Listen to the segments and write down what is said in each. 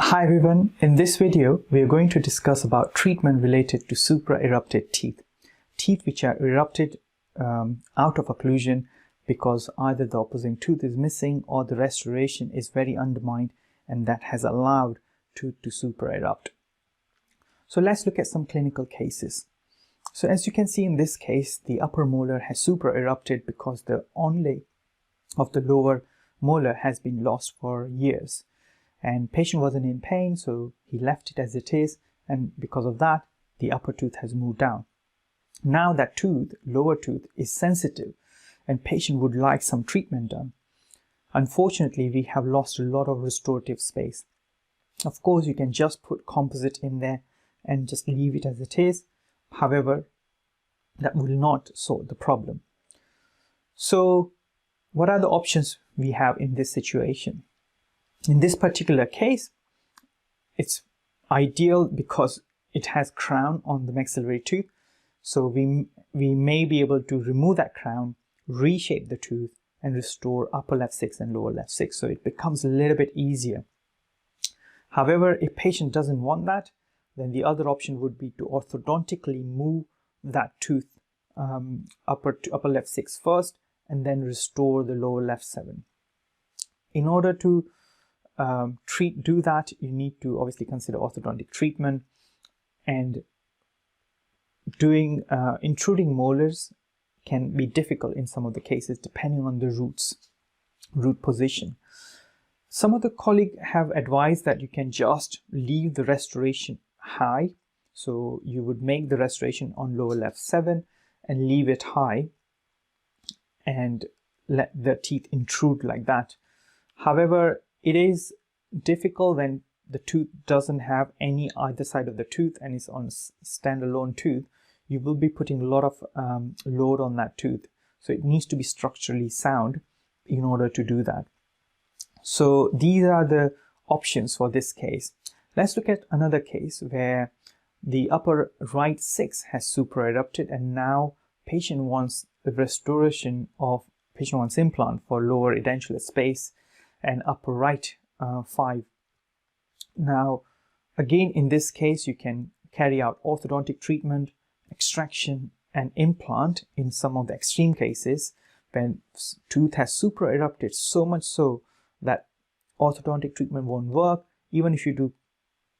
Hi everyone, in this video we are going to discuss about treatment related to supra-erupted teeth. Teeth which are erupted out of occlusion because either the opposing tooth is missing or the restoration is very undermined and that has allowed tooth to supra-erupt. So let's look at some clinical cases. So as you can see in this case, the upper molar has supra-erupted because the onlay of the lower molar has been lost for years. And patient wasn't in pain, so he left it as it is, and because of that the upper tooth has moved down. Now that tooth, lower tooth, is sensitive and patient would like some treatment done. Unfortunately, we have lost a lot of restorative space. Of course, you can just put composite in there and just leave it as it is. However, that will not solve the problem. So what are the options we have in this situation? In this particular case, it's ideal because it has crown on the maxillary tooth. So we may be able to remove that crown, reshape the tooth and restore upper left 6 and lower left 6. So it becomes a little bit easier. However, if patient doesn't want that, then the other option would be to orthodontically move that tooth upper left 6 first and then restore the lower left 7. In order to do that, you need to obviously consider orthodontic treatment, and doing intruding molars can be difficult in some of the cases depending on the root position. Some of the colleagues have advised that you can just leave the restoration high, so you would make the restoration on lower left 7 and leave it high and let the teeth intrude like that. However, it is difficult when the tooth doesn't have any either side of the tooth and is on a standalone tooth. You will be putting a lot of load on that tooth. So it needs to be structurally sound in order to do that. So these are the options for this case. Let's look at another case where the upper right 6 has supra-erupted and now patient wants the restoration of, patient wants implant for lower edentulous space and upper right 5. Now again, in this case you can carry out orthodontic treatment, extraction and implant in some of the extreme cases when tooth has supra-erupted so much so that orthodontic treatment won't work. Even if you do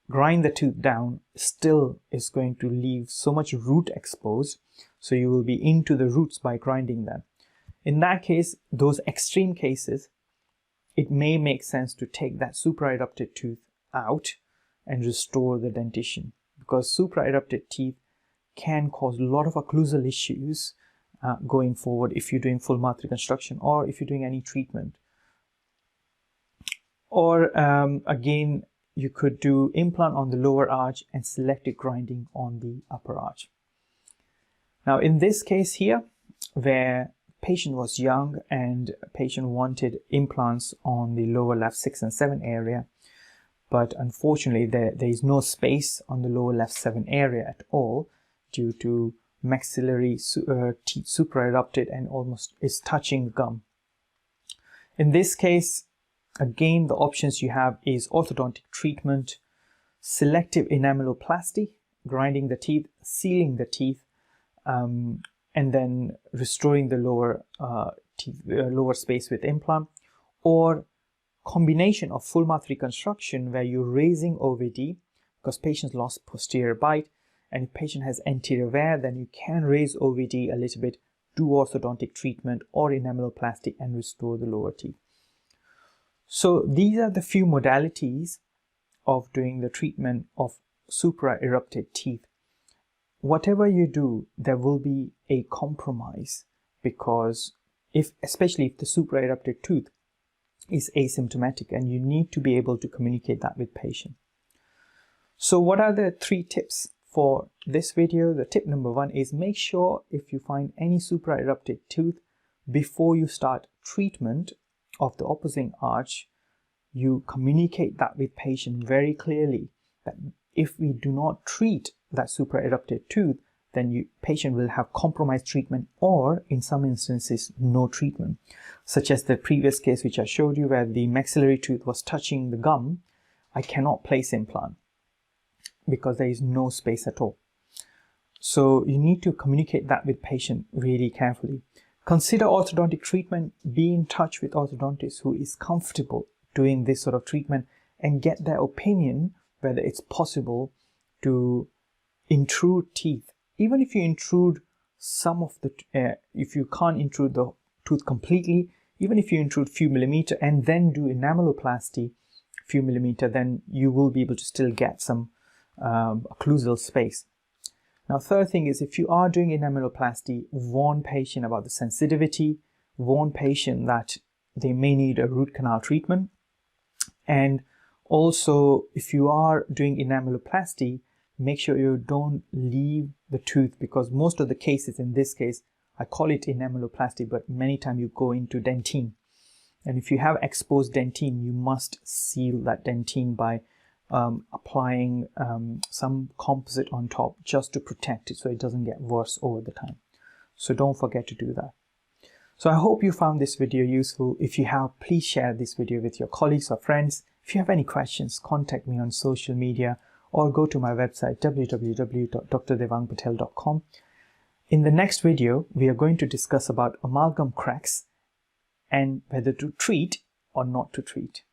grind the tooth down, still is going to leave so much root exposed, so you will be into the roots by grinding them. In that case, those extreme cases, it may make sense to take that supra-erupted tooth out and restore the dentition, because supra-erupted teeth can cause a lot of occlusal issues going forward if you're doing full mouth reconstruction or if you're doing any treatment. Or again, you could do implant on the lower arch and selective grinding on the upper arch. Now in this case here, where patient was young and patient wanted implants on the lower left 6 and 7 area, but unfortunately there is no space on the lower left 7 area at all due to maxillary teeth supra-erupted and almost is touching gum. In this case, again, the options you have is orthodontic treatment, selective enameloplasty, grinding the teeth, sealing the teeth, and then restoring the lower space with implant, or combination of full mouth reconstruction where you're raising OVD because patients lost posterior bite, and if patient has anterior wear, then you can raise OVD a little bit, do orthodontic treatment or enameloplasty and restore the lower teeth. So these are the few modalities of doing the treatment of supra-erupted teeth. Whatever you do, there will be a compromise, because especially if the supra-erupted tooth is asymptomatic, and you need to be able to communicate that with patient. So what are the 3 tips for this video? The tip number 1 is make sure if you find any supra-erupted tooth before you start treatment of the opposing arch, you communicate that with patient very clearly, that if we do not treat that supra-erupted tooth, then patient will have compromised treatment, or in some instances no treatment, such as the previous case which I showed you where the maxillary tooth was touching the gum I cannot place implant because there is no space at all. So you need to communicate that with patient really carefully. Consider orthodontic treatment. Be in touch with orthodontist who is comfortable doing this sort of treatment and get their opinion whether it's possible to intrude teeth. Even if you intrude some of the, if you can't intrude the tooth completely, even if you intrude few millimeter and then do enameloplasty few millimeter, then you will be able to still get some occlusal space. Now, third thing is, if you are doing enameloplasty, warn patient about the sensitivity, warn patient that they may need a root canal treatment. And also, if you are doing enameloplasty, make sure you don't leave the tooth, because most of the cases, in this case, I call it enameloplasty, but many times you go into dentine. And if you have exposed dentine, you must seal that dentine by applying some composite on top just to protect it so it doesn't get worse over the time. So don't forget to do that. So I hope you found this video useful. If you have, please share this video with your colleagues or friends. If you have any questions, contact me on social media or go to my website www.drdevangpatel.com. In the next video, we are going to discuss about amalgam cracks and whether to treat or not to treat.